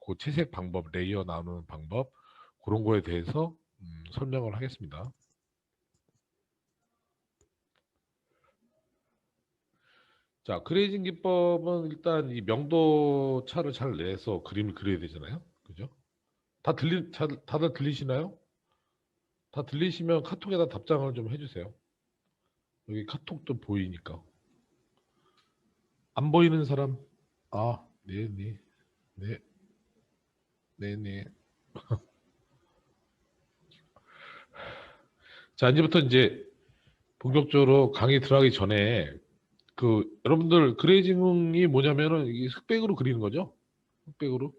그 채색 방법, 레이어 나누는 방법, 그런 거에 대해서 설명을 하겠습니다. 자, 그레이징 기법은 일단 이 명도 차를 잘 내서 그림을 그려야 되잖아요. 그죠? 다들 들리시나요? 다 들리시면 카톡에다 답장을 좀 해주세요. 여기 카톡도 보이니까. 안 보이는 사람? 아, 네네. 네, 네네. 자, 이제부터 이제 본격적으로 강의 들어가기 전에 여러분들 그레이징이 뭐냐면은 이게 흑백으로 그리는 거죠. 흑백으로.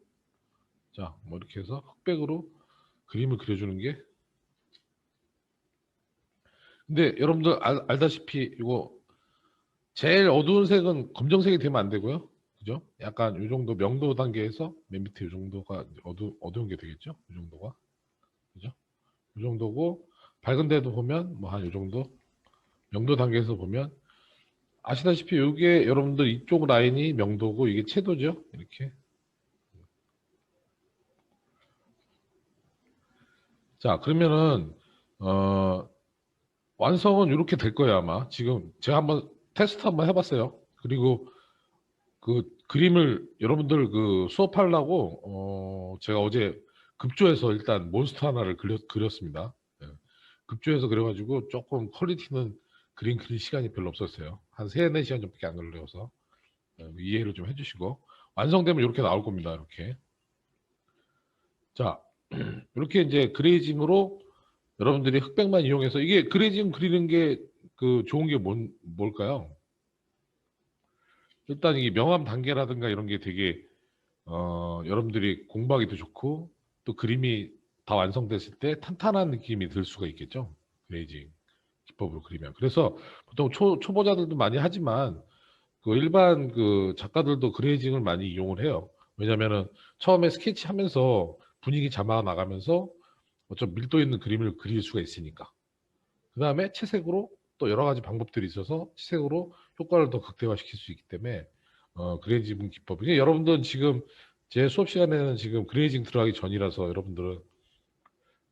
자, 뭐 이렇게 해서 흑백으로 그림을 그려주는 게. 근데 여러분들 알다시피 이거 제일 어두운 색은 검정색이 되면 안 되고요. 그죠? 약간 이 정도 명도 단계에서 맨 밑에 이 정도가 어두운 게 되겠죠? 이 정도가. 그죠? 이 정도고 밝은 데도 보면 뭐 한 이 정도 명도 단계에서 보면 아시다시피 이게 여러분들 이쪽 라인이 명도고 이게 채도죠. 이렇게. 자, 그러면은 완성은 이렇게 될 거예요, 아마. 지금 제가 한번 테스트 한번 해봤어요. 그리고 그 그림을 여러분들 그 수업하려고 제가 어제 급조해서 일단 몬스터 하나를 그렸습니다. 예. 급조해서 그려가지고 조금 퀄리티는 그림 그릴 시간이 별로 없었어요. 한 3, 4시간 정도밖에 안 걸려서 이해를 좀 해주시고 완성되면 이렇게 나올 겁니다. 이렇게. 자, 이렇게 이제 그레이징으로 여러분들이 흑백만 이용해서 이게 그레이징 그리는 게 그 좋은 게 뭘까요? 일단 이 명암 단계라든가 이런 게 되게 여러분들이 공부하기도 좋고 또 그림이 다 완성됐을 때 탄탄한 느낌이 들 수가 있겠죠. 그레이징 기법으로 그리면. 그래서 보통 초보자들도 많이 하지만 그 일반 그 작가들도 그레이징을 많이 이용을 해요. 왜냐면은 처음에 스케치 하면서 분위기 잡아 나가면서 좀 밀도 있는 그림을 그릴 수가 있으니까. 그 다음에 채색으로 또 여러 가지 방법들이 있어서 채색으로 효과를 더 극대화시킬 수 있기 때문에 그레이징 기법. 이게 여러분들은 지금 제 수업 시간에는 지금 그레이징 들어가기 전이라서 여러분들은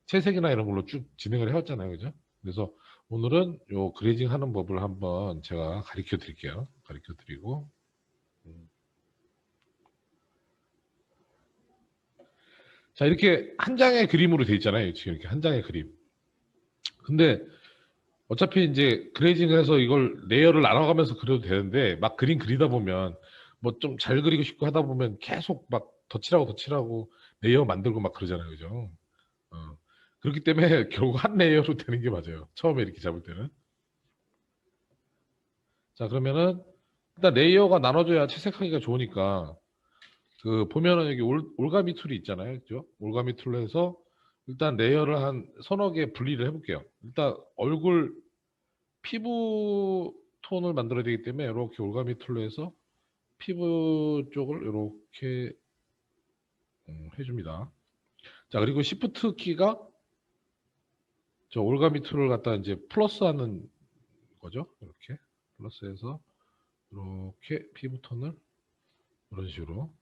채색이나 이런 걸로 쭉 진행을 해왔잖아요. 그죠? 그래서 오늘은 요 그레이징 하는 법을 한번 제가 가르쳐 드릴게요. 가르쳐 드리고. 자, 이렇게 한 장의 그림으로 돼 있잖아요. 지금 이렇게 한 장의 그림. 근데 어차피 이제 그레이징을 해서 이걸 레이어를 나눠가면서 그려도 되는데 막 그림 그리다 보면 뭐 좀 잘 그리고 싶고 하다 보면 계속 막 덧칠하고 레이어 만들고 막 그러잖아요. 그죠? 어. 그렇기 때문에 결국 한 레이어로 되는 게 맞아요. 처음에 이렇게 잡을 때는. 자, 그러면은 일단 레이어가 나눠져야 채색하기가 좋으니까 그 보면은 여기 올가미 툴이 있잖아요. 그죠? 올가미 툴로 해서 일단 레이어를 한 서너 개 분리를 해볼게요. 일단 얼굴 피부 톤을 만들어야 되기 때문에 이렇게 올가미 툴로 해서 피부 쪽을 이렇게 해줍니다. 자, 그리고 시프트 키가 저 올가미 툴을 갖다 이제 플러스 하는 거죠. 이렇게 플러스해서 이렇게 피부 톤을 이런 식으로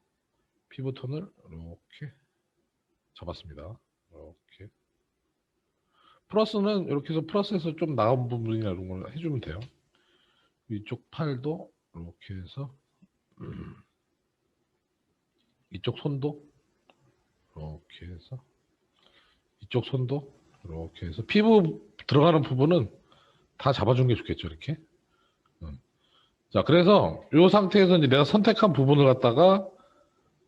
피부 톤을 이렇게 잡았습니다. 이렇게 플러스는 이렇게 해서 플러스해서 좀 나온 부분이나 이런 걸 해주면 돼요. 이쪽 팔도 이렇게 해서 이쪽 손도 이렇게 해서 이쪽 손도 이렇게 해서 피부 들어가는 부분은 다 잡아주는 게 좋겠죠. 이렇게. 자, 그래서 이 상태에서 이제 내가 선택한 부분을 갖다가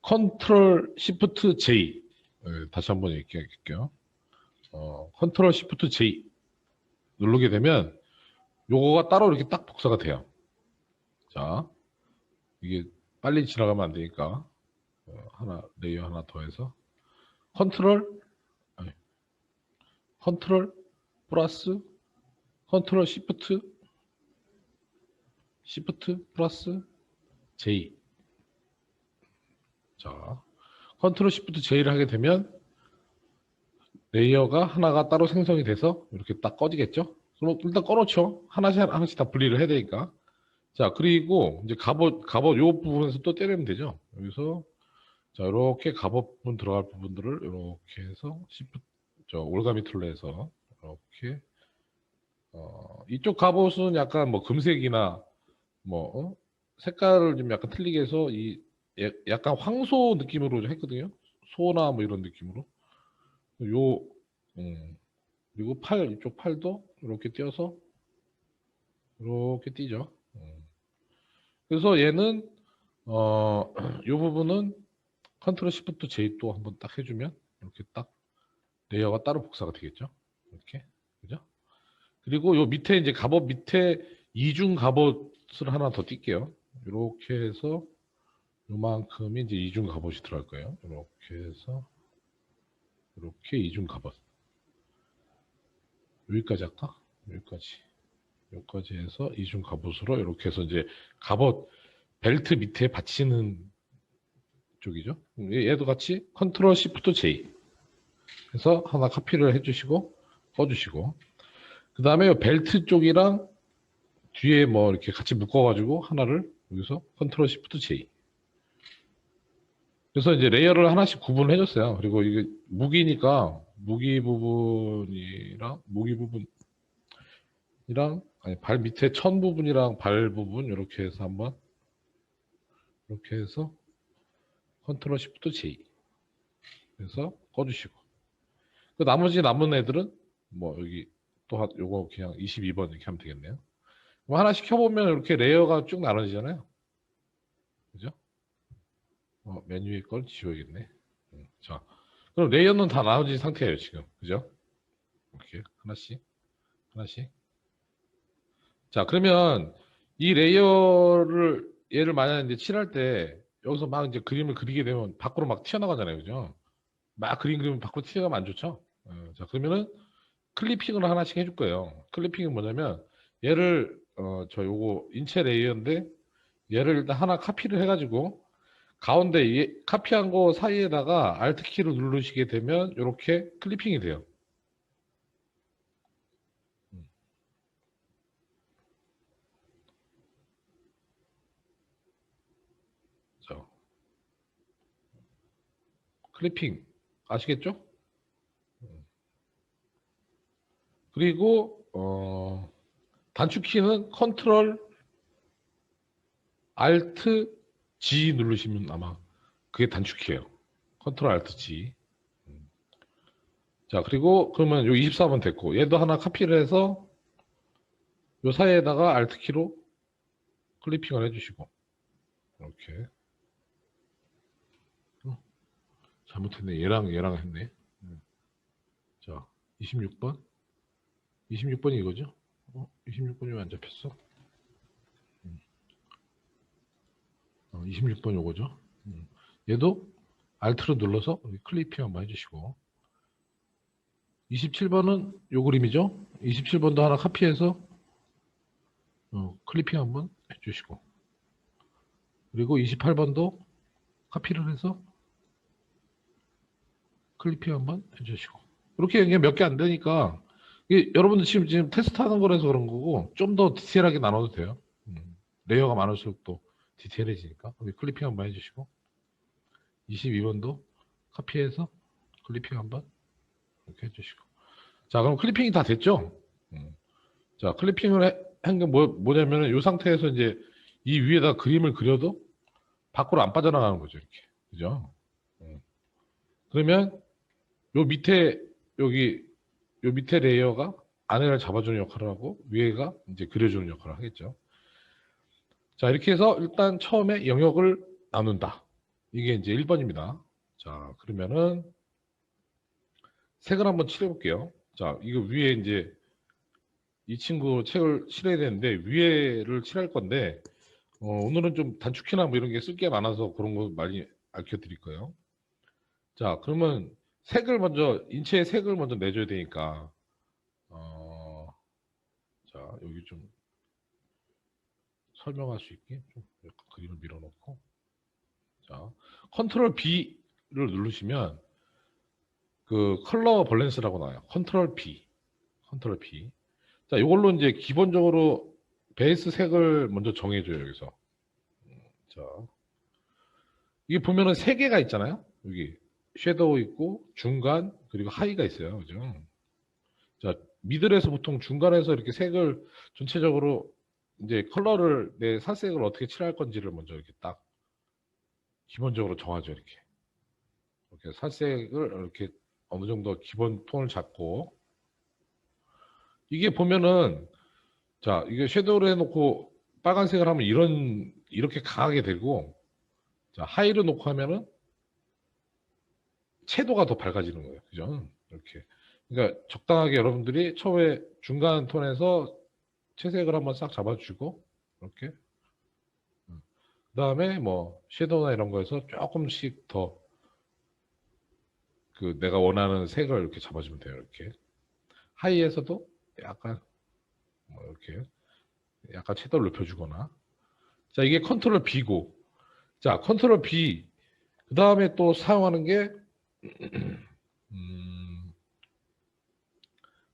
컨트롤 시프트 J 다시 한번 얘기할게요. 컨트롤 시프트 J 누르게 되면 요거가 따로 이렇게 딱 복사가 돼요. 자, 이게 빨리 지나가면 안 되니까 레이어 하나 더해서 컨트롤 아니, 컨트롤 플러스 컨트롤 시프트 플러스 J. 자, 컨트롤 시프트 J를 하게 되면 레이어가 하나가 따로 생성이 돼서 이렇게 딱 꺼지겠죠? 그럼 일단 꺼놓죠. 하나씩 다 분리를 해야 되니까. 자, 그리고 이제 갑옷 요 부분에서 또 때리면 되죠. 여기서 자, 이렇게 갑옷 부분 들어갈 부분들을 이렇게 해서 올가미 툴로 해서 이렇게 이쪽 갑옷은 약간 뭐 금색이나 뭐 색깔을 좀 약간 틀리게 해서 약간 황소 느낌으로 좀 했거든요. 소나 뭐 이런 느낌으로. 요 그리고 이쪽 팔도 이렇게 띄어서 이렇게 띄죠. 그래서 얘는 요 부분은 컨트롤 시프트 J 또 한번 딱 해주면 이렇게 딱 레이어가 따로 복사가 되겠죠. 이렇게 그죠? 그리고 요 밑에 이제 갑옷 밑에 이중 갑옷을 하나 더 띄게요. 이렇게 해서 요만큼이 이제 이중 갑옷이 들어갈 거예요. 이렇게 해서 이렇게 이중 갑옷 여기까지 할까? 여기까지 해서 이중 갑옷으로 이렇게 해서 이제 갑옷 벨트 밑에 받치는 쪽이죠. 얘도 같이 컨트롤 시프트 J 해서 하나 카피를 해주시고 꺼주시고 그 다음에 벨트 쪽이랑 뒤에 뭐 이렇게 같이 묶어가지고 하나를 여기서 컨트롤 시프트 J 그래서 이제 레이어를 하나씩 구분을 해줬어요. 그리고 이게 무기니까 무기 부분이랑 아니 발 밑에 천 부분이랑 발 부분 이렇게 해서 한번 이렇게 해서 컨트롤 시프트 J 그래서 꺼주시고 그 나머지 남은 애들은 뭐 여기 또 요거 그냥 22번 이렇게 하면 되겠네요. 그럼 하나씩 켜보면 이렇게 레이어가 쭉 나눠지잖아요. 그죠? 메뉴의 걸 지워야겠네. 자, 그럼 레이어는 다 나눠진 상태예요, 지금. 그죠? 이렇게 하나씩. 자, 그러면 이 레이어를 얘를 만약에 이제 칠할 때 여기서 막 이제 그림을 그리게 되면 밖으로 막 튀어나가잖아요, 그죠? 막 그림 그리면 밖으로 튀어나가면 안 좋죠? 자, 그러면은 클리핑을 하나씩 해줄 거예요. 클리핑은 뭐냐면 얘를 저 요거 인체 레이어인데 얘를 일단 하나 카피를 해가지고 가운데 카피한 거 사이에다가 Alt 키를 누르시게 되면 이렇게 클리핑이 돼요. 자, 클리핑 아시겠죠? 그리고 단축키는 컨트롤 Alt G 누르시면 아마 그게 단축키예요. 컨트롤 Alt G. 자, 그리고 그러면 요 24번 됐고 얘도 하나 카피를 해서 요 사이에다가 Alt 키로 클리핑을 해주시고 이렇게 잘못했네. 얘랑 했네. 자, 26번이 이거죠? 26번이 왜 안 잡혔어? 26번 요거죠? 얘도 Alt로 눌러서 클리핑 한번 해주시고 27번은 요 그림이죠? 27번도 하나 카피해서 클리핑 한번 해주시고 그리고 28번도 카피를 해서 클리핑 한번 해주시고 이렇게 몇 개 안 되니까 여러분들 지금 테스트하는 거라서 그런 거고 좀 더 디테일하게 나눠도 돼요. 레이어가 많을수록 또 디테일해지니까 클리핑 한번 해주시고 22번도 카피해서 클리핑 한번 이렇게 해주시고 자 그럼 클리핑이 다 됐죠? 자 클리핑을 한 게 뭐냐면 이 상태에서 이제 이 위에다 그림을 그려도 밖으로 안 빠져나가는 거죠 이렇게 그죠? 그러면 요 밑에 여기 요 밑에 레이어가 안에를 잡아주는 역할을 하고 위에가 이제 그려주는 역할을 하겠죠. 자 이렇게 해서 일단 처음에 영역을 나눈다. 이게 이제 1번입니다. 자 그러면은 색을 한번 칠해볼게요. 자 이거 위에 이제 이 친구 책을 칠해야 되는데 위에를 칠할 건데 오늘은 좀 단축키나 뭐 이런 게 쓸 게 많아서 그런 거 많이 알려드릴 거예요. 자 그러면 인체의 색을 먼저 내줘야 되니까 자 여기 좀 설명할 수 있게 좀 그림을 밀어놓고 자 컨트롤 B를 누르시면 그 컬러 밸런스라고 나와요. 컨트롤 B 자 이걸로 이제 기본적으로 베이스 색을 먼저 정해줘요 여기서. 자 이게 보면은 세 개가 있잖아요. 여기 섀도우 있고 중간 그리고 하이가 있어요. 그죠? 자, 미들에서 보통 중간에서 이렇게 색을 전체적으로 이제 컬러를 내 살색을 어떻게 칠할 건지를 먼저 이렇게 딱 기본적으로 정하죠. 이렇게 살색을 이렇게 어느 정도 기본 톤을 잡고 이게 보면은 자, 이게 섀도우를 해놓고 빨간색을 하면 이렇게 강하게 되고 자, 하이를 놓고 하면은 채도가 더 밝아지는 거예요. 그죠? 이렇게. 그러니까 적당하게 여러분들이 처음에 중간 톤에서 채색을 한번 싹 잡아주고 이렇게 그다음에 뭐 섀도우나 이런 거에서 조금씩 더 그 내가 원하는 색을 이렇게 잡아주면 돼요. 이렇게 하이에서도 약간 뭐 이렇게 약간 채도를 높여주거나 자 이게 컨트롤 B고 자 컨트롤 B 그 다음에 또 사용하는 게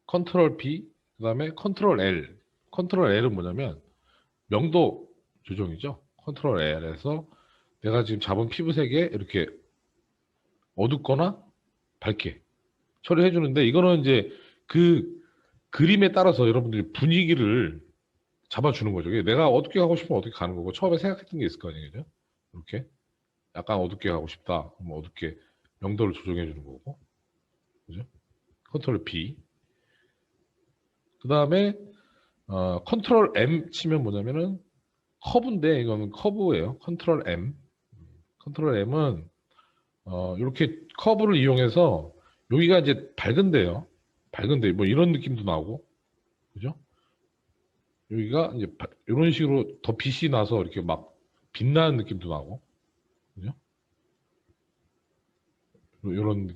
컨트롤 B 그 다음에 컨트롤 L 컨트롤 L은 뭐냐면 명도 조정이죠. 컨트롤 L에서 내가 지금 잡은 피부색에 이렇게 어둡거나 밝게 처리해 주는데 이거는 이제 그 그림에 따라서 여러분들이 분위기를 잡아주는 거죠. 내가 어둡게 가고 싶으면 어둡게 가는 거고 처음에 생각했던 게 있을 거 아니에요. 그죠? 이렇게 약간 어둡게 가고 싶다. 그럼 어둡게 명도를 조정해 주는 거고. 그죠? 컨트롤 B. 그 다음에 컨트롤 M 치면 뭐냐면은 커브인데 이거는 커브예요. 컨트롤 M. 컨트롤 M은 이렇게 커브를 이용해서 여기가 이제 밝은데요. 밝은데 뭐 이런 느낌도 나고, 그죠? 여기가 이제 이런 식으로 더 빛이 나서 이렇게 막 빛나는 느낌도 나고, 그죠? 이런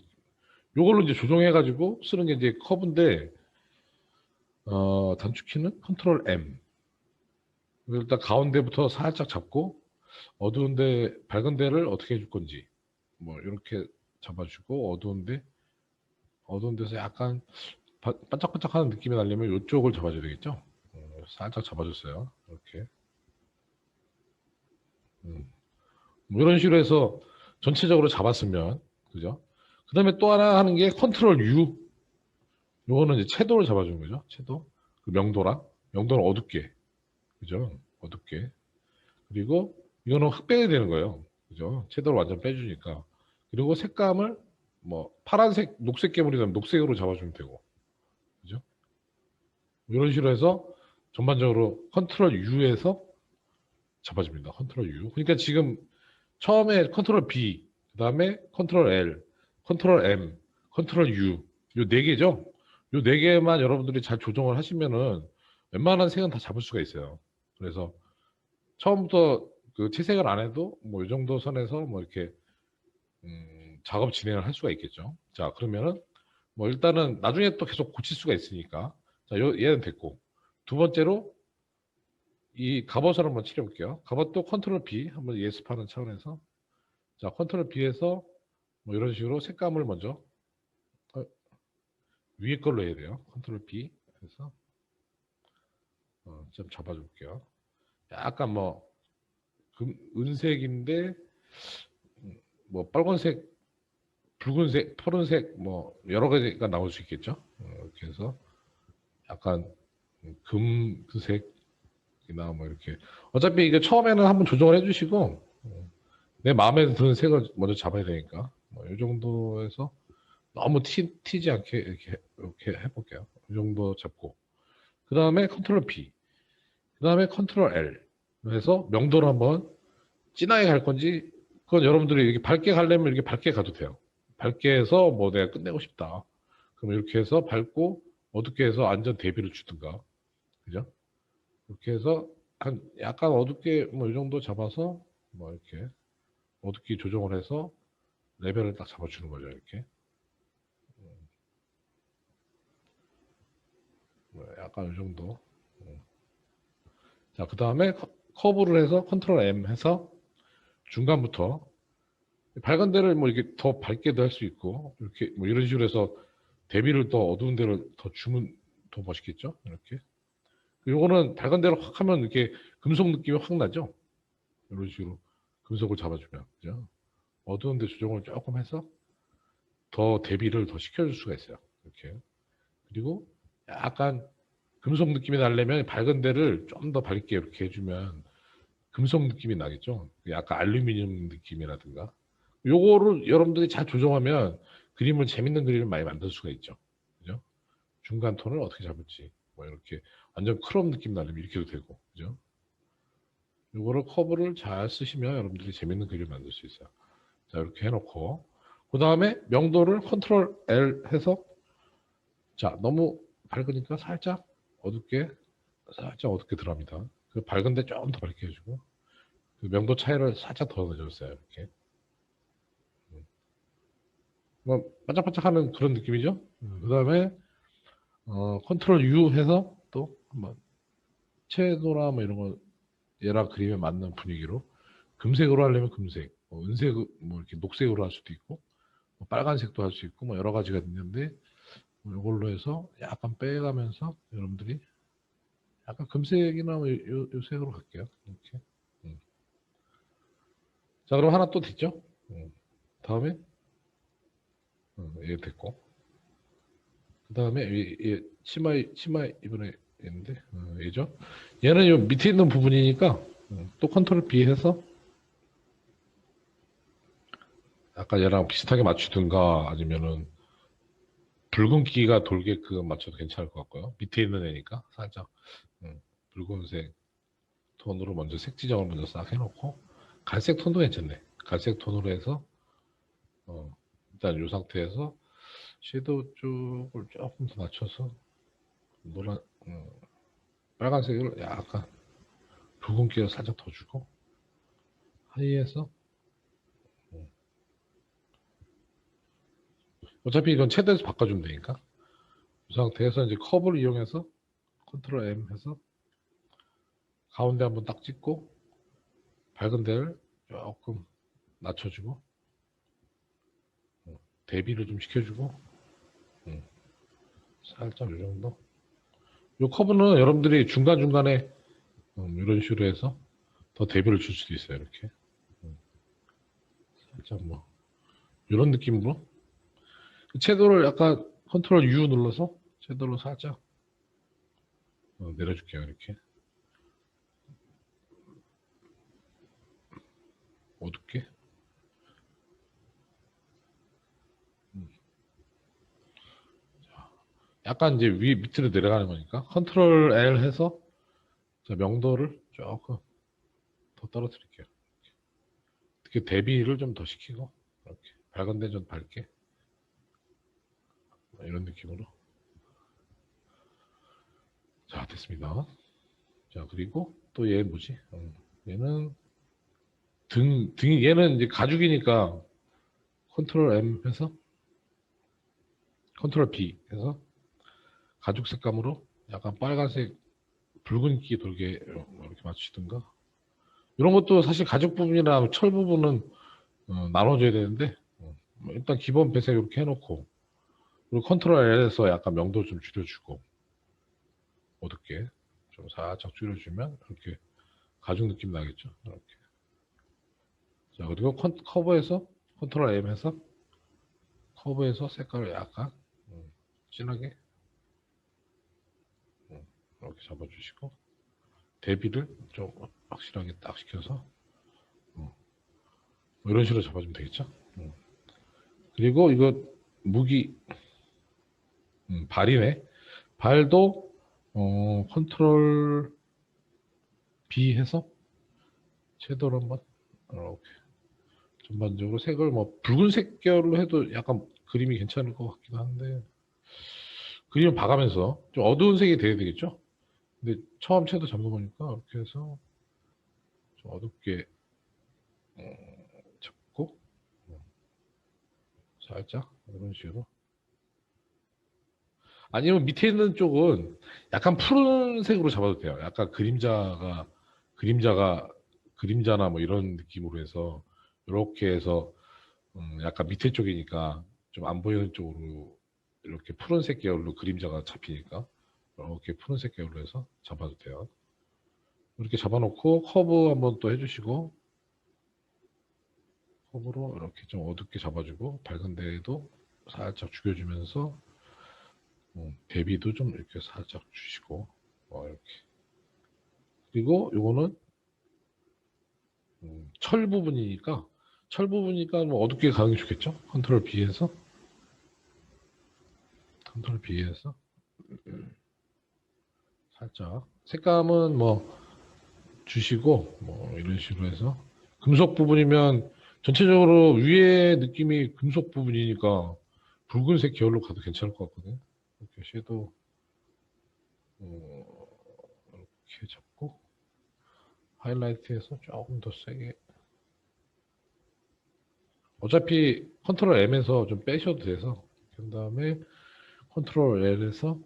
요걸로 이제 조정해가지고 쓰는 게 이제 커브인데 단축키는 컨트롤 M. 일단 가운데부터 살짝 잡고 어두운데 밝은 데를 어떻게 해줄 건지 뭐 이렇게 잡아주고 어두운 데서 약간 반짝반짝하는 느낌이 나려면 이쪽을 잡아줘야 되겠죠. 살짝 잡아줬어요. 이렇게 뭐 이런 식으로 해서 전체적으로 잡았으면 그죠? 그 다음에 또 하나 하는 게 컨트롤 U. 요거는 이제 채도를 잡아주는 거죠. 채도 그 명도는 어둡게 그죠? 어둡게 그리고 이거는 흑백이 되는 거예요. 그죠? 채도를 완전 빼주니까. 그리고 색감을 뭐 파란색, 녹색 괴물이면 녹색으로 잡아주면 되고. 그죠? 이런 식으로 해서 전반적으로 컨트롤 U에서 잡아줍니다. 컨트롤 U. 그러니까 지금 처음에 컨트롤 B, 그 다음에 컨트롤 L, 컨트롤 M, 컨트롤 U. 요 네 개죠? 요 네 개만 여러분들이 잘 조정을 하시면은 웬만한 색은 다 잡을 수가 있어요. 그래서 처음부터 그 채색을 안 해도 뭐 이 정도 선에서 뭐 이렇게 작업 진행을 할 수가 있겠죠. 자, 그러면은 뭐 일단은 나중에 또 계속 고칠 수가 있으니까 자, 얘는 됐고 두 번째로 이 갑옷을 한번 칠해 볼게요. 갑옷도 컨트롤 B 한번 예습하는 차원에서 자, 컨트롤 B에서 뭐 이런 식으로 색감을 먼저 어, 위에 걸로 해야 돼요. 컨트롤 B 해서 좀 잡아줄게요. 약간 뭐 은색인데 뭐 빨간색, 붉은색, 푸른색 뭐 여러 가지가 나올 수 있겠죠. 이렇게 해서 약간 금색이나 뭐 이렇게 어차피 이게 처음에는 한번 조정을 해주시고 내 마음에 드는 색을 먼저 잡아야 되니까 뭐이 정도에서 너무 튀지 않게 이렇게 해볼게요. 이 정도 잡고 그 다음에 컨트롤 P 그 다음에 컨트롤 L 해서 명도를 한번 진하게 갈 건지 그건 여러분들이 이렇게 밝게 가려면 이렇게 밝게 가도 돼요. 밝게 해서 뭐 내가 끝내고 싶다. 그럼 이렇게 해서 밝고 어둡게 해서 안전 대비를 주든가. 그죠? 이렇게 해서 한 약간 어둡게 뭐 이 정도 잡아서 뭐 이렇게 어둡게 조정을 해서 레벨을 딱 잡아주는 거죠. 이렇게. 뭐 약간 이 정도. 자, 그 다음에 커브를 해서 컨트롤 M 해서 중간부터 밝은 데를 뭐 이렇게 더 밝게도 할 수 있고 이렇게 뭐 이런 식으로 해서 대비를 더 어두운 데를 더 주면 더 멋있겠죠? 이렇게. 요거는 밝은 데를 확 하면 이렇게 금속 느낌이 확 나죠? 이런 식으로 금속을 잡아주면. 그죠? 어두운데 조정을 조금 해서 더 대비를 더 시켜줄 수가 있어요. 이렇게. 그리고 약간 금속 느낌이 나려면 밝은 데를 좀 더 밝게 이렇게 해주면 금속 느낌이 나겠죠. 약간 알루미늄 느낌이라든가. 요거를 여러분들이 잘 조정하면 그림을 재밌는 그림을 많이 만들 수가 있죠. 그죠? 중간 톤을 어떻게 잡을지. 뭐 이렇게 완전 크롬 느낌 나려면 이렇게도 되고. 그죠? 요거를 커브를 잘 쓰시면 여러분들이 재밌는 그림을 만들 수 있어요. 자, 이렇게 해놓고. 그 다음에 명도를 컨트롤 L 해서 자, 너무 밝으니까 살짝 어둡게 들어갑니다. 그 밝은데 좀 더 밝게 해주고 그 명도 차이를 살짝 더 넣어줬어요. 이렇게 뭐 반짝반짝하는 그런 느낌이죠. 그 다음에 컨트롤 U 해서 또 한번 채도나 뭐 이런 거 얘랑 그림에 맞는 분위기로 금색으로 하려면 금색, 뭐 은색, 뭐 이렇게 녹색으로 할 수도 있고 뭐 빨간색도 할 수 있고 뭐 여러 가지가 있는데 이걸로 해서 약간 빼가면서 여러분들이 약간 금색이나 뭐 요 색으로 갈게요. 이렇게. 음. 자, 그럼 하나 또 됐죠? 다음에 얘 됐고 그 다음에 얘 치마 이번에 있는데 얘죠? 얘는 요 밑에 있는 부분이니까 또 컨트롤 B 해서 아까 얘랑 비슷하게 맞추든가 아니면은 붉은기가 돌게끔 맞춰도 괜찮을 것 같고요. 밑에 있는 애니까 살짝 붉은색 톤으로 먼저 색 지정을 먼저 싹 해놓고 갈색 톤도 괜찮네. 갈색 톤으로 해서 일단 이 상태에서 섀도우 쪽을 조금 더 낮춰서 노란 빨간색을 약간 붉은기를 살짝 더 주고 하이에서 어차피 이건 최대에서 바꿔주면 되니까 이 상태에서 이제 컵을 이용해서 컨트롤 M 해서 가운데 한번 딱 찍고 밝은 데를 조금 낮춰주고 대비를 좀 시켜주고 살짝 이 정도. 이 커브는 여러분들이 중간중간에 이런 식으로 해서 더 대비를 줄 수도 있어요. 이렇게 살짝 뭐 이런 느낌으로 채도를 약간 컨트롤 U 눌러서 채도를 살짝 내려줄게요. 이렇게 어둡게 약간 이제 위 밑으로 내려가는 거니까 컨트롤 L 해서 자, 명도를 조금 더 떨어뜨릴게요. 이렇게 대비를 좀 더 시키고 이렇게 밝은 데 좀 밝게 이런 느낌으로 자 됐습니다. 자 그리고 또 얘 뭐지? 얘는 등이 얘는 이제 가죽이니까 컨트롤 M 해서 컨트롤 B 해서 가죽 색감으로 약간 빨간색 붉은기 돌게 이렇게 맞추시든가 이런 것도 사실 가죽 부분이나 철 부분은 나눠줘야 되는데 뭐 일단 기본 배색 이렇게 해놓고 그리고 컨트롤 L에서 약간 명도 좀 줄여주고 어둡게 좀 살짝 줄여주면 이렇게 가죽 느낌 나겠죠. 이렇게. 자 그리고 커버에서 컨트롤 M 해서 커브에서 색깔을 약간 진하게 이렇게 잡아주시고 대비를 좀 확실하게 딱 시켜서 뭐 이런 식으로 잡아주면 되겠죠. 그리고 이거 무기 발이네. 발도 컨트롤 B 해서 섀도우를 한번 이렇게 전반적으로 색을 뭐 붉은색 계열로 해도 약간 그림이 괜찮을 것 같기도 한데 그림을 봐가면서 좀 어두운 색이 돼야 되겠죠. 근데 처음 섀도우 잡는 거니까 이렇게 해서 좀 어둡게 잡고 살짝 이런 식으로 아니면 밑에 있는 쪽은 약간 푸른색으로 잡아도 돼요. 약간 그림자가 그림자나 뭐 이런 느낌으로 해서 이렇게 해서 약간 밑에 쪽이니까 좀 안 보이는 쪽으로 이렇게 푸른색 계열로 그림자가 잡히니까 이렇게 푸른색 계열로 해서 잡아도 돼요. 이렇게 잡아놓고 커브 한번 또 해주시고 컵으로 이렇게 좀 어둡게 잡아주고 밝은 데에도 살짝 죽여주면서 대비도 좀 이렇게 살짝 주시고 이렇게. 그리고 요거는 철 부분이니까 뭐 어둡게 가는 게 좋겠죠. 컨트롤 B에서 살짝 색감은 뭐 주시고 뭐 이런 식으로 해서 금속 부분이면 전체적으로 위에 느낌이 금속 부분이니까 붉은색 계열로 가도 괜찮을 것 같거든요. 이렇게 섀도우 이렇게 잡고 하이라이트해서 조금 더 세게, 어차피 컨트롤 M에서 좀 빼셔도 돼서 그 다음에 컨트롤 L에서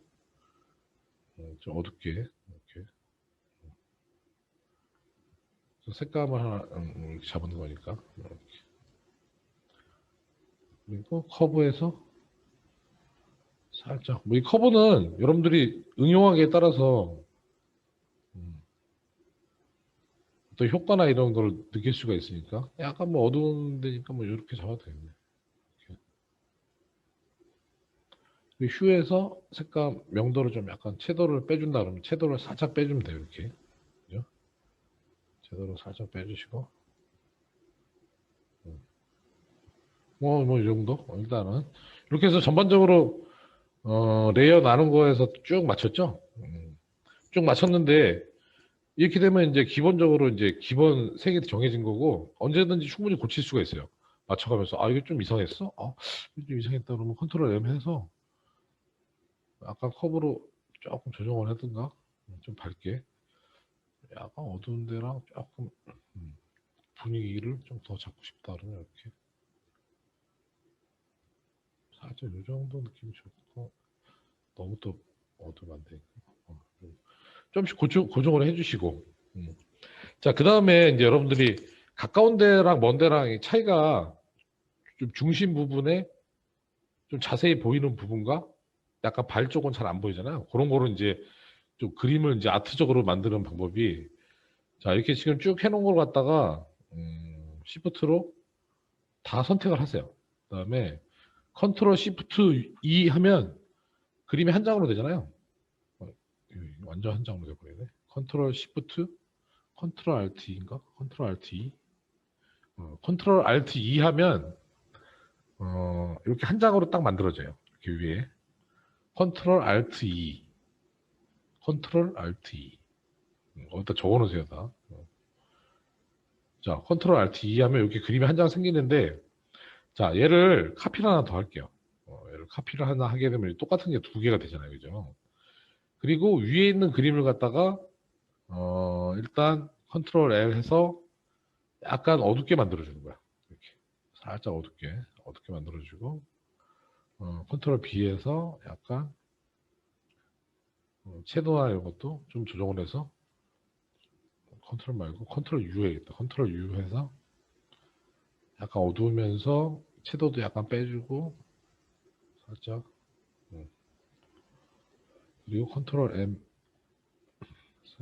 좀 어둡게 이렇게 색감을 하나 이렇게 잡은 거니까 이렇게. 그리고 커브에서 살짝 뭐 이 커브는 여러분들이 응용하기에 따라서 또 효과나 이런 걸 느낄 수가 있으니까 약간 뭐 어두운 데니까 뭐 이렇게 잡아도 되겠네. 휴에서 색감 명도를 좀 약간 채도를 빼준다 그러면 채도를 살짝 빼주면 돼요. 이렇게. 그죠? 채도를 살짝 빼주시고 뭐 이 정도 일단은 이렇게 해서 전반적으로 레이어 나눈 거에서 쭉 맞췄죠. 쭉 맞췄는데 이렇게 되면 이제 기본적으로 이제 기본 색이 정해진 거고 언제든지 충분히 고칠 수가 있어요. 맞춰가면서 이게 좀 이상했어? 이게 좀 이상했다 그러면 컨트롤 M 해서 아까 컵으로 조금 조정을 하든가 좀 밝게 약간 어두운 데랑 조금 분위기를 좀 더 잡고 싶다 그러면 이렇게 살짝 이 정도 느낌이 좋고 너무 또 어두우면 안 되니까 좀씩 고정을 해주시고 자, 그 다음에 이제 여러분들이 가까운 데랑 먼 데랑 차이가 좀 중심 부분에 좀 자세히 보이는 부분과 약간 발 쪽은 잘 안 보이잖아요. 그런 거를 이제 좀 그림을 이제 아트적으로 만드는 방법이, 자, 이렇게 지금 쭉 해놓은 걸 갖다가 시프트로 다 선택을 하세요. 그 다음에 컨트롤 시프트 E 하면 그림이 한 장으로 되잖아요. 완전 한 장으로 돼버리네. 컨트롤 시프트 컨트롤 알트 E인가? 컨트롤 알트 E. 컨트롤 알트 E 하면 이렇게 한 장으로 딱 만들어져요. 이렇게 위에 컨트롤 알트 E, 컨트롤 알트 E. 어디다 적어놓으세요 다. 자, 컨트롤 알트 E 하면 이렇게 그림이 한 장 생기는데, 자, 얘를 카피를 하나 더 할게요. 얘를 카피를 하나 하게 되면 똑같은 게 두 개가 되잖아요, 그죠? 그리고 위에 있는 그림을 갖다가 일단 컨트롤 L 해서 약간 어둡게 만들어주는 거야. 이렇게 살짝 어둡게 만들어주고, 컨트롤 B에서 약간 채도나 이런 것도 좀 조정을 해서 컨트롤 말고 컨트롤 U 해야겠다. 컨트롤 U 해서 약간 어두우면서 채도도 약간 빼주고 살짝 그리고 컨트롤 M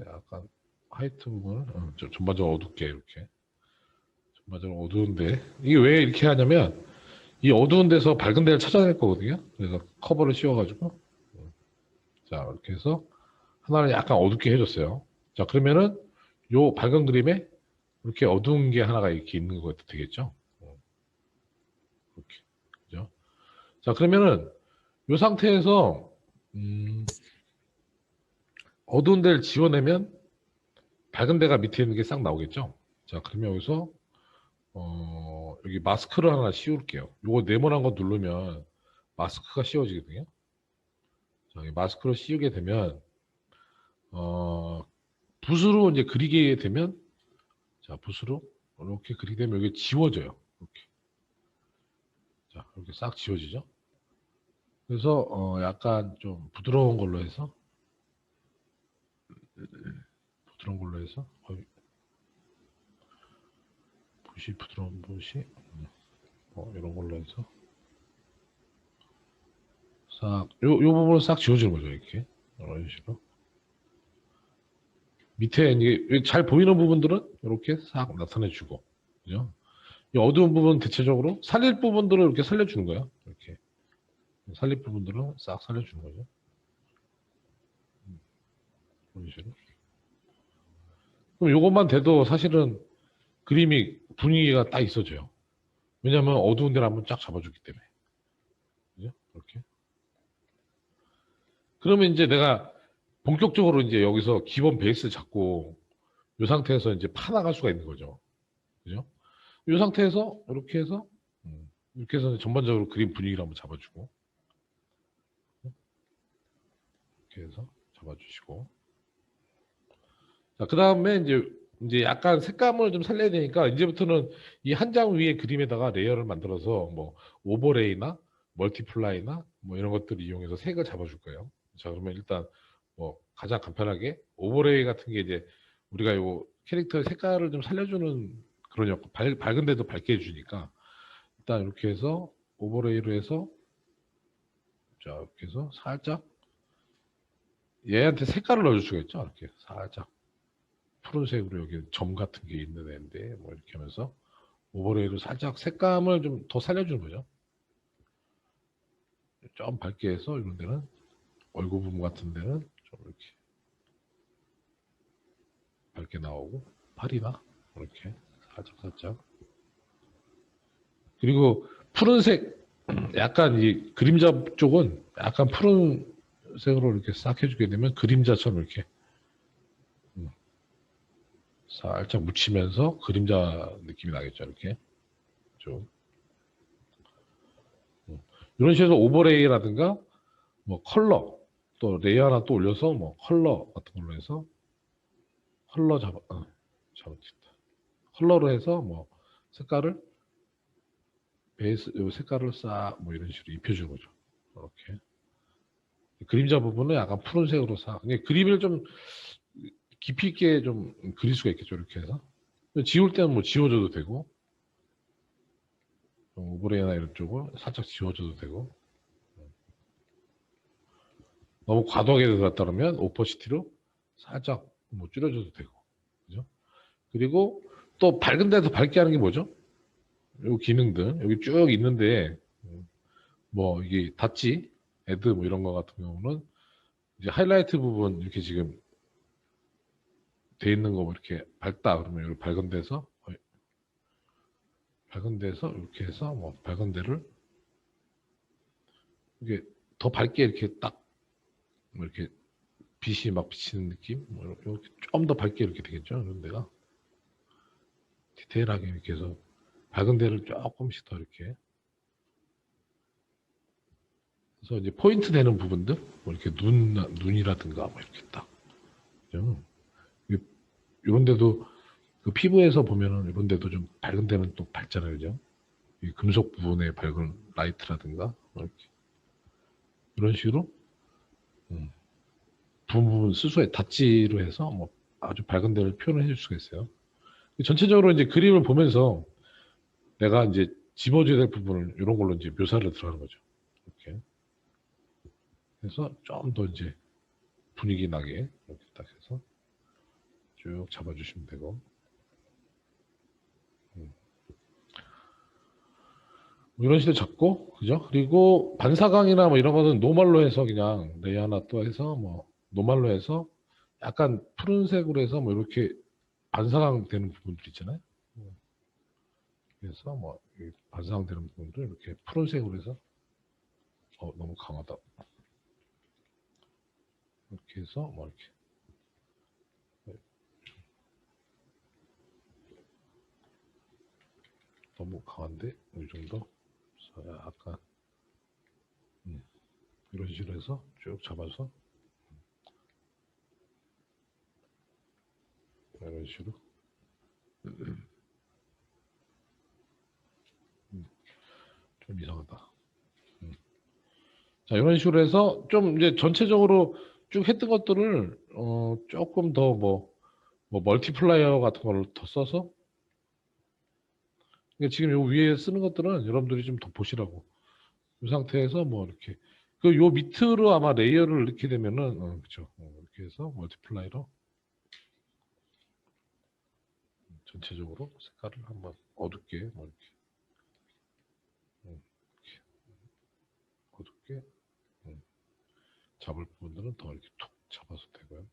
약간 화이트 부분을 전반적으로 어둡게 이렇게 전반적으로 어두운데 이게 왜 이렇게 하냐면 이 어두운 데서 밝은 데를 찾아낼 거거든요. 그래서 커버를 씌워가지고 자 이렇게 해서 하나는 약간 어둡게 해줬어요. 자 그러면은 요 밝은 그림에 이렇게 어두운 게 하나가 이렇게 있는 거 되겠죠. 이렇게 그죠? 자 그러면은 이 상태에서 어두운 데를 지워내면 밝은 데가 밑에 있는 게 싹 나오겠죠. 자 그러면 여기서 여기 마스크를 하나 씌울게요. 요거 네모난 거 누르면 마스크가 씌워지거든요. 자, 마스크를 씌우게 되면 붓으로 이제 그리게 되면 자 붓으로 이렇게 그리게 되면 여기 지워져요. 이렇게 자 이렇게 싹 지워지죠. 그래서 약간 좀 부드러운 걸로 해서 붓이 부드러운 붓이 이런 걸로 해서 싹 요 부분을 싹 지워주는 거죠. 이렇게 이런 식으로 밑에 이제 잘 보이는 부분들은 이렇게 싹 나타내주고 그죠? 이 어두운 부분 대체적으로 살릴 부분들을 이렇게 살려주는 거예요. 이렇게 살릴 부분들을 싹 살려주는 거죠. 이런 식으로. 그럼 이것만 돼도 사실은 그림이 분위기가 딱 있어져요. 왜냐하면 어두운 데를 한번 쫙 잡아주기 때문에. 그죠? 이렇게. 그러면 이제 내가 본격적으로 이제 여기서 기본 베이스 잡고 이 상태에서 이제 파나갈 수가 있는 거죠. 그죠? 이 상태에서 이렇게 해서 전반적으로 그림 분위기를 한번 잡아주고 이렇게 해서 잡아주시고 자, 그 다음에 이제 약간 색감을 좀 살려야 되니까 이제부터는 이 한 장 위에 그림에다가 레이어를 만들어서 뭐 오버레이나 멀티플라이나 뭐 이런 것들을 이용해서 색을 잡아줄 거예요. 자, 그러면 일단 뭐 가장 간편하게 오버레이 같은 게 이제 우리가 요 캐릭터의 색깔을 좀 살려주는 그런 역할, 밝은 데도 밝게 해주니까 일단 이렇게 해서 오버레이로 해서 자, 이렇게 해서 살짝 얘한테 색깔을 넣어줄 수가 있죠. 이렇게 살짝 푸른색으로 여기 점 같은 게 있는 애인데 뭐 이렇게 하면서 오버레이로 살짝 색감을 좀 더 살려주는 거죠. 좀 밝게 해서 이런 데는 얼굴 부분 같은 데는 좀 이렇게 밝게 나오고 팔이나 이렇게 살짝 그리고 푸른색 약간 이 그림자 쪽은 약간 푸른색으로 이렇게 싹 해주게 되면 그림자처럼 이렇게 살짝 묻히면서 그림자 느낌이 나겠죠. 이렇게 좀 이런 식으로 오버레이라든가 뭐 컬러 또 레이어 하나 또 올려서 뭐 컬러 같은 걸로 해서 컬러 잡았다. 컬러로 해서 뭐 색깔을 베이스 요 색깔을 싹 뭐 이런 식으로 입혀주는 거죠. 이렇게 그림자 부분은 약간 푸른색으로 싹 그림을 좀 깊이 있게 좀 그릴 수가 있겠죠. 이렇게 해서 지울 때는 뭐 지워줘도 되고 오브레이나 이런 쪽을 살짝 지워줘도 되고 너무 과도하게 들어갔다 그러면 오퍼시티로 살짝 뭐 줄여줘도 되고 그죠? 그리고 또 밝은 데서 밝게 하는 게 뭐죠? 요 기능들 여기 쭉 있는데 뭐 이게 닷지 애드 뭐 이런 거 같은 경우는 이제 하이라이트 부분 이렇게 지금 돼 있는 거 뭐 이렇게 밝다 그러면 여기 밝은 데서 이렇게 해서 뭐 밝은 데를 이게 더 밝게 이렇게 딱 뭐 이렇게 빛이 막 비치는 느낌 뭐 이렇게 좀 더 밝게 이렇게 되겠죠. 이런 데가 디테일하게 이렇게 해서 밝은 데를 조금씩 더 이렇게 그래서 이제 포인트 되는 부분들 뭐 이렇게 눈이라든가 뭐 이렇게 딱 그죠? 이런 데도 그 피부에서 보면은 이런 데도 좀 밝은 데는 또 밝잖아요, 그죠? 이 금속 부분의 밝은 라이트라든가 뭐 이렇게 이런 식으로 부분 스스로의 닷지로 해서 뭐 아주 밝은 데를 표현을 해줄 수가 있어요. 전체적으로 이제 그림을 보면서 내가 이제 집어줘야 될 부분을 이런 걸로 이제 묘사를 들어가는 거죠. 이렇게 해서 좀 더 이제 분위기 나게 이렇게 딱 해서 쭉 잡아주시면 되고 뭐 이런 식으로 잡고 그죠? 그리고 반사광이나 뭐 이런 거는 노멀로 해서 그냥 레이 하나 또 해서 뭐 노멀로 해서 약간 푸른색으로 해서 뭐 이렇게 반사광 되는 부분들 있잖아요. 그래서 뭐 반사광 되는 부분들 이렇게 푸른색으로 해서 너무 강하다. 이렇게 해서 뭐 이렇게 너무 강한데 이 정도 약간 이런 식으로 해서 쭉 잡아서 이런 식으로 좀 이상하다. 자 이런 식으로 해서 좀 이제 전체적으로 쭉 했던 것들을 조금 더 뭐 멀티플라이어 같은 걸 더 써서 그러니까 지금 요 위에 쓰는 것들은 여러분들이 좀 더 보시라고 이 상태에서 뭐 이렇게 그 요 밑으로 아마 레이어를 넣게 되면은 그렇죠 이렇게 해서 멀티플라이로 전체적으로 색깔을 한번 어둡게 뭐 이렇게, 이렇게 어둡게 잡을 부분들은 더 이렇게 툭 잡아서 되고요.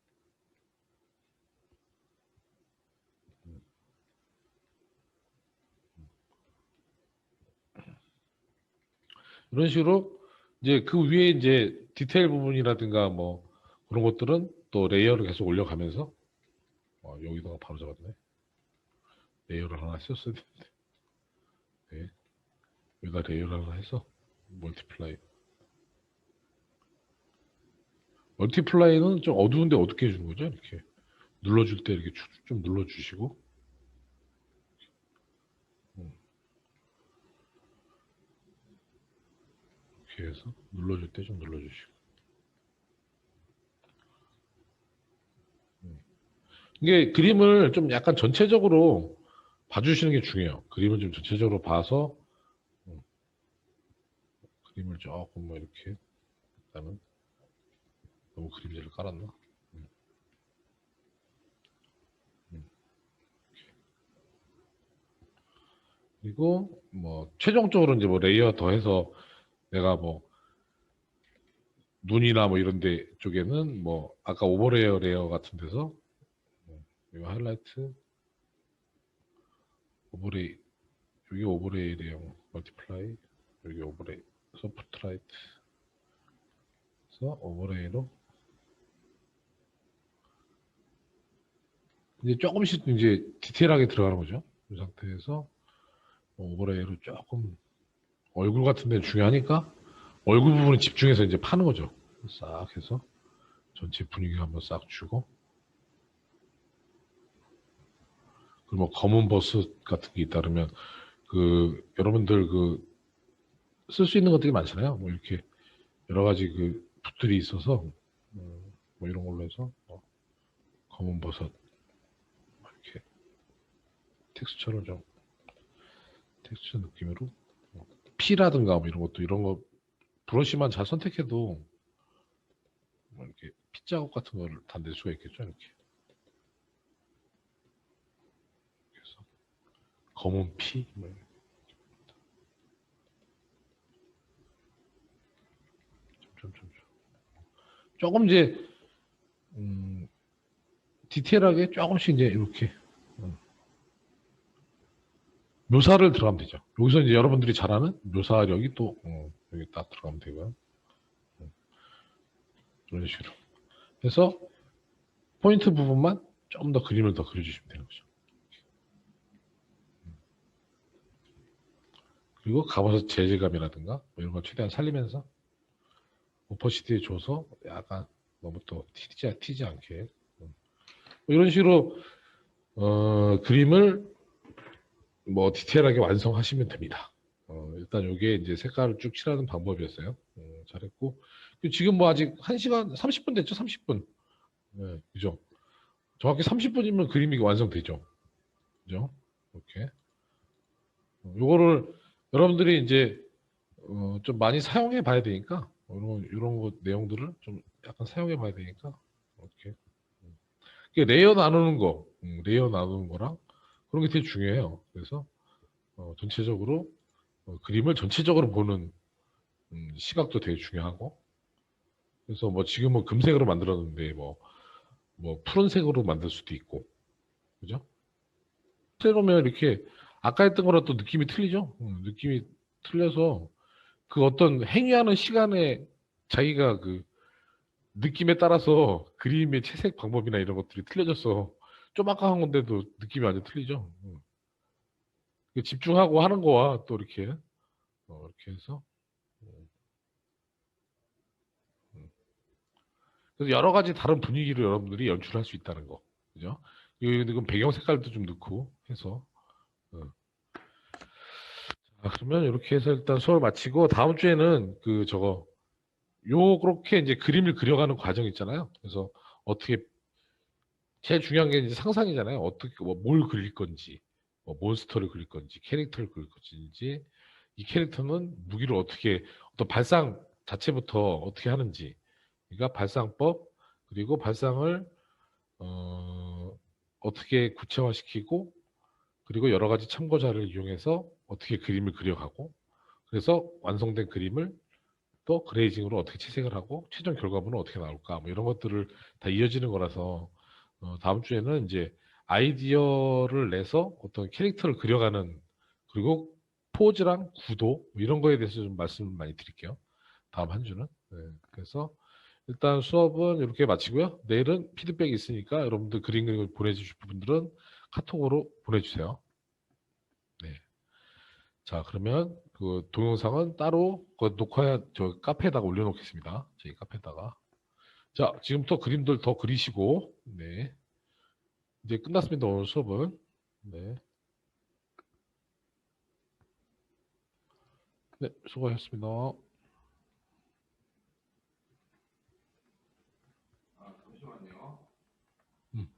이런 식으로 이제 그 위에 이제 디테일 부분이라든가 뭐 그런 것들은 또 레이어를 계속 올려가면서 여기다가 바로 잡았네. 레이어를 하나 썼어야 되는데. 네. 여기다 레이어를 하나 해서 멀티플라이는 좀 어두운데 어둡게 해주는 거죠. 이렇게 눌러줄 때 이렇게 좀 눌러주시고 이렇게 해서 눌러줄 때 좀 눌러주시고 이게 그림을 좀 약간 전체적으로 봐주시는 게 중요해요. 그림을 좀 전체적으로 봐서 그림을 조금 뭐 이렇게 일단은 너무 그림자를 깔았나? 그리고 뭐 최종적으로 이제 뭐 레이어 더해서 내가 뭐 눈이나 뭐 이런 데 쪽에는 뭐 아까 오버레이어 레이어 같은 데서 이거 하이라이트 오버레이 여기 오버레이 레이어 멀티플라이 여기 오버레이 소프트라이트 그래서 오버레이로 이제 조금씩 이제 디테일하게 들어가는 거죠. 이 상태에서 오버레이로 조금 얼굴 같은 데는 중요하니까 얼굴 부분에 집중해서 이제 파는 거죠. 싹 해서 전체 분위기 한번 싹 주고 그리고 뭐 검은 버섯 같은 게 있다 그러면 그 여러분들 그 쓸 수 있는 것들이 많잖아요. 뭐 이렇게 여러 가지 그 붓들이 있어서 뭐 이런 걸로 해서 검은 버섯 이렇게 텍스처를 좀 텍스처 느낌으로 피라든가 뭐 이런 것도 이런 거 브러쉬만 잘 선택해도 뭐 이렇게 피 자국 같은 거를 다 낼 수가 있겠죠. 이렇게 그래서 검은 피 뭐 조금 이제 디테일하게 조금씩 이제 이렇게 묘사를 들어가면 되죠. 여기서 이제 여러분들이 잘하는 묘사력이 또 여기 딱 들어가면 되고요. 이런 식으로 해서 포인트 부분만 좀 더 그림을 더 그려주시면 되는 거죠. 그리고 갑옷의 재질감이라든가 뭐 이런 걸 최대한 살리면서 오퍼시티에 줘서 약간 너무 또 튀지 않게 뭐 이런 식으로 그림을 뭐 디테일하게 완성하시면 됩니다. 일단 이게 이제 색깔을 쭉 칠하는 방법이었어요. 잘했고 지금 뭐 아직 1시간 30분 됐죠? 30분. 네, 그죠? 정확히 30분이면 그림이 완성되죠. 그죠? 이렇게. 요거를 여러분들이 이제 좀 많이 사용해 봐야 되니까 이런 거 내용들을 좀 약간 사용해 봐야 되니까 이렇게 레이어 나누는 거, 레이어 나누는 거랑 그런 게 되게 중요해요. 그래서 전체적으로 그림을 전체적으로 보는 시각도 되게 중요하고 그래서 뭐 지금은 금색으로 만들었는데 뭐 푸른색으로 만들 수도 있고 그죠? 때로면 이렇게 아까 했던 거랑 또 느낌이 틀리죠? 느낌이 틀려서 그 어떤 행위하는 시간에 자기가 그 느낌에 따라서 그림의 채색 방법이나 이런 것들이 틀려져서 좀 아까 한 건데도 느낌이 완전 틀리죠. 집중하고 하는 거와 또 이렇게 이렇게 해서 그래서 여러 가지 다른 분위기를 여러분들이 연출할 수 있다는 거, 그죠? 이건 배경 색깔도 좀 넣고 해서 자, 그러면 이렇게 해서 일단 수업을 마치고 다음 주에는 그 저거 그렇게 이제 그림을 그려가는 과정 있잖아요. 그래서 어떻게 제일 중요한 게 이제 상상이잖아요. 어떻게 뭘 그릴 건지, 뭐 몬스터를 그릴 건지, 캐릭터를 그릴 건지, 이 캐릭터는 무기를 어떻게 어떤 발상 자체부터 어떻게 하는지, 그러니까 발상법 그리고 발상을 어떻게 구체화시키고 그리고 여러 가지 참고 자료를 이용해서 어떻게 그림을 그려가고, 그래서 완성된 그림을 또 그레이징으로 어떻게 채색을 하고 최종 결과물은 어떻게 나올까, 뭐 이런 것들을 다 이어지는 거라서 다음 주에는 이제 아이디어를 내서 어떤 캐릭터를 그려가는, 그리고 포즈랑 구도 뭐 이런 거에 대해서 좀 말씀을 많이 드릴게요. 다음 한 주는. 네, 그래서 일단 수업은 이렇게 마치고요. 내일은 피드백이 있으니까 여러분들 그림 그리고 보내주실 분들은 카톡으로 보내주세요. 네. 자, 그러면 그 동영상은 따로 그 녹화 저 카페에다가 올려놓겠습니다. 저희 카페에다가. 자, 지금부터 그림들 더 그리시고, 네. 이제 끝났습니다. 오늘 수업은. 네. 네, 수고하셨습니다. 잠시만요. 음.